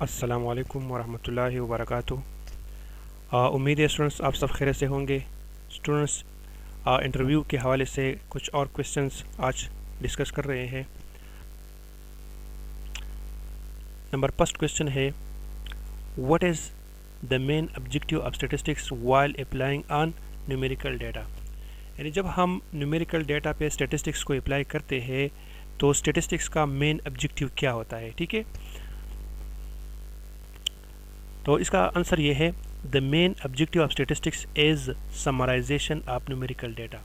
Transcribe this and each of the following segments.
अस्सलाम वालेकुम वरहमतुल्लाहि वबरकातुह। उम्मीद है स्टूडेंट्स आप सब खैर से होंगे। स्टूडेंट्स इंटरव्यू के हवाले से कुछ और क्वेश्चंस आज डिस्कस कर रहे हैं। नंबर फर्स्ट क्वेश्चन है, what is the main objective of statistics while applying on numerical data. यानी जब हम न्यूमेरिकल डाटा पे स्टैटिस्टिक्स को अप्लाई करते हैं तो स्टैटिस्टिक्स का मेन ऑब्जेक्टिव क्या होता है। ठीक है, तो इसका आंसर ये है, the main objective of statistics is summarization of numerical data.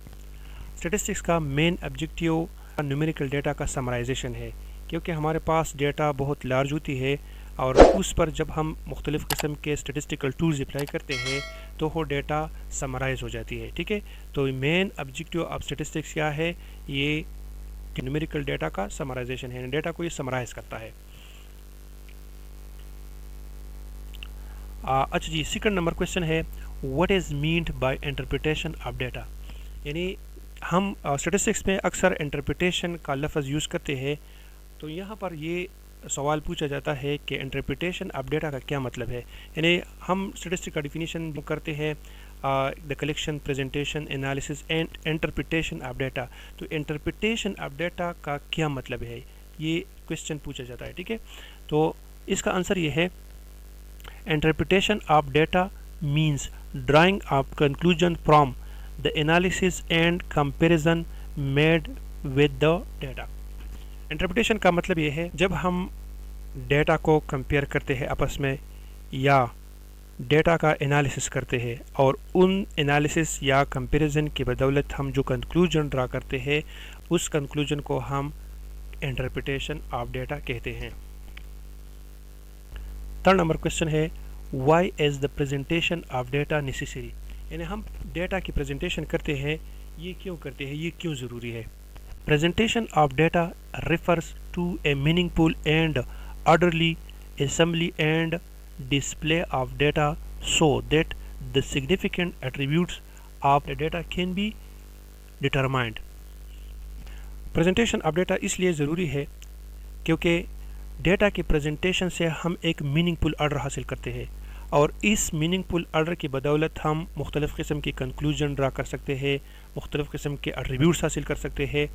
Statistics का मेन ऑब्जेक्टिव न्यूमेरिकल डाटा का समराइजेशन है, क्योंकि हमारे पास डाटा बहुत लार्ज होती है और उस पर जब हम मुख्तलिफ़ किस्म के स्टैटिस्टिकल टूल्स अप्लाई करते हैं तो वो डाटा समराइज हो जाती है। ठीक है, तो मेन ऑब्जेक्टिव ऑफ स्टैटिस्टिक्स क्या है, ये न्यूमेरिकल डाटा का समराइजेशन है, डाटा को ये समराइज करता है। अच्छा जी, सेकंड नंबर क्वेश्चन है, what is meant by interpretation of data. यानी हम स्टैटिस्टिक्स में अक्सर इंटरप्रिटेशन का लफ्ज़ यूज़ करते हैं, तो यहाँ पर ये सवाल पूछा जाता है कि इंटरप्रिटेशन ऑफ डाटा का क्या मतलब है। यानी हम स्टैटिस्टिक्स का डिफिनीशन करते हैं the collection, presentation, analysis and interpretation of data. तो इंटरप्रिटेशन ऑफ डाटा का क्या मतलब है, ये क्वेश्चन पूछा जाता है। ठीक है, तो इसका आंसर ये है, interpretation of data means drawing a conclusion from the analysis and comparison made with the data। Interpretation का मतलब ये है, जब हम डेटा को कंपेयर करते हैं आपस में या डेटा का एनालिसिस करते हैं और उन एनालिसिस या कंपैरिजन की बदौलत हम जो कंक्लूजन ड्रा करते हैं उस कंक्लूजन को हम इंटरप्रिटेशन ऑफ डेटा कहते हैं। थर्ड नंबर क्वेश्चन है, why is the presentation of data necessary. यानी हम डेटा की प्रेजेंटेशन करते हैं, ये क्यों करते हैं, ये क्यों ज़रूरी है। Presentation of data refers to a meaningful and orderly assembly and display of data so that the significant attributes of the data can be determined. Presentation of data इसलिए ज़रूरी है क्योंकि डेटा की प्रेजेंटेशन से हम एक मीनिंगफुल आर्डर हासिल करते हैं और इस मीनिंगफुल आर्डर की बदौलत हम मुख्तलिफ़ किस्म की कंक्लूजन ड्रा कर सकते हैं, मुख्तलिफ़ किस्म के एट्रीब्यूट्स हासिल कर सकते हैं।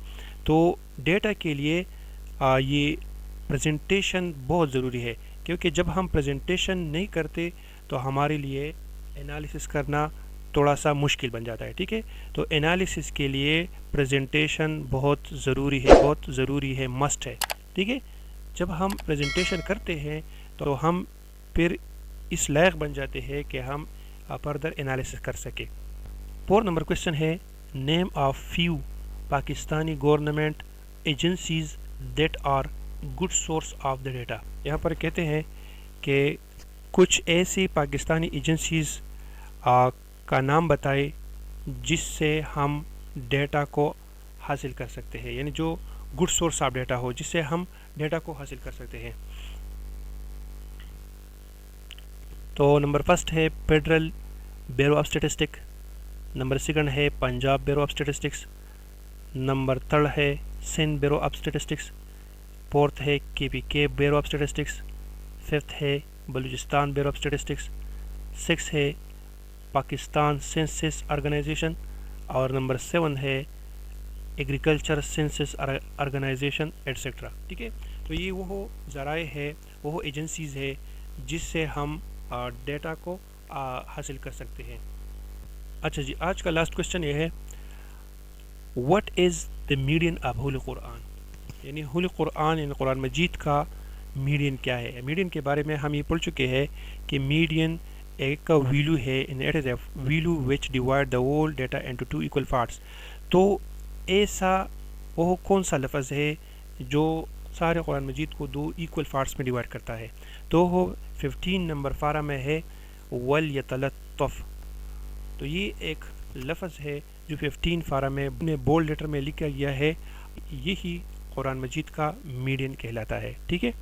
तो डेटा के लिए ये प्रेजेंटेशन बहुत ज़रूरी है, क्योंकि जब हम प्रेजेंटेशन नहीं करते तो हमारे लिए एनालिसिस करना थोड़ा सा मुश्किल बन जाता है। ठीक है, तो एनालिसिस के लिए प्रेजेंटेशन बहुत ज़रूरी है, बहुत ज़रूरी है, मस्ट है। ठीक है, जब हम प्रेजेंटेशन करते हैं तो हम फिर इस लायक बन जाते हैं कि हम फर्दर एनालिसिस कर सके। फोर्थ नंबर क्वेश्चन है, name of few Pakistani government agencies that are good source of the data. यहाँ पर कहते हैं कि कुछ ऐसी पाकिस्तानी एजेंसीज का नाम बताए जिससे हम डेटा को हासिल कर सकते हैं, यानी जो गुड सोर्स ऑफ डेटा हो, जिससे हम डेटा को हासिल कर सकते हैं। तो नंबर फर्स्ट है federal bureau of statistics, number second है Punjab bureau of statistics, number third है Sindh bureau of statistics, fourth है KPK bureau of statistics, fifth है Balochistan bureau of statistics, six है पाकिस्तान सेंसस ऑर्गेनाइजेशन और नंबर 7 है एग्रीकल्चर सेंसस ऑर्गेनाइजेशन एट्सेट्रा। ठीक है, तो ये वो ज़राए है, वो एजेंसीज़ है जिससे हम डेटा को हासिल कर सकते हैं। अच्छा जी, आज का लास्ट क्वेश्चन ये है, what is the median of Holi Quran. यानी होली कुरान यानी कुरान मजीद का मीडियन क्या है। मीडियन के बारे में हम ये पढ़ चुके हैं कि मीडियन एक वैल्यू है, in it is a value which divide the whole data into 2 equal parts. तो ऐसा वो कौन सा लफ्ज़ है जो सारे कुरान मजीद को 2 इक्वल पार्ट्स में डिवाइड करता है। तो वो 15 नंबर पारा में है वल यतलत्तफ। तो ये एक लफ्ज़ है जो 15 पारा में बोल्ड लेटर में लिखा गया है, यही कुरान मजीद का मीडियन कहलाता है। ठीक है।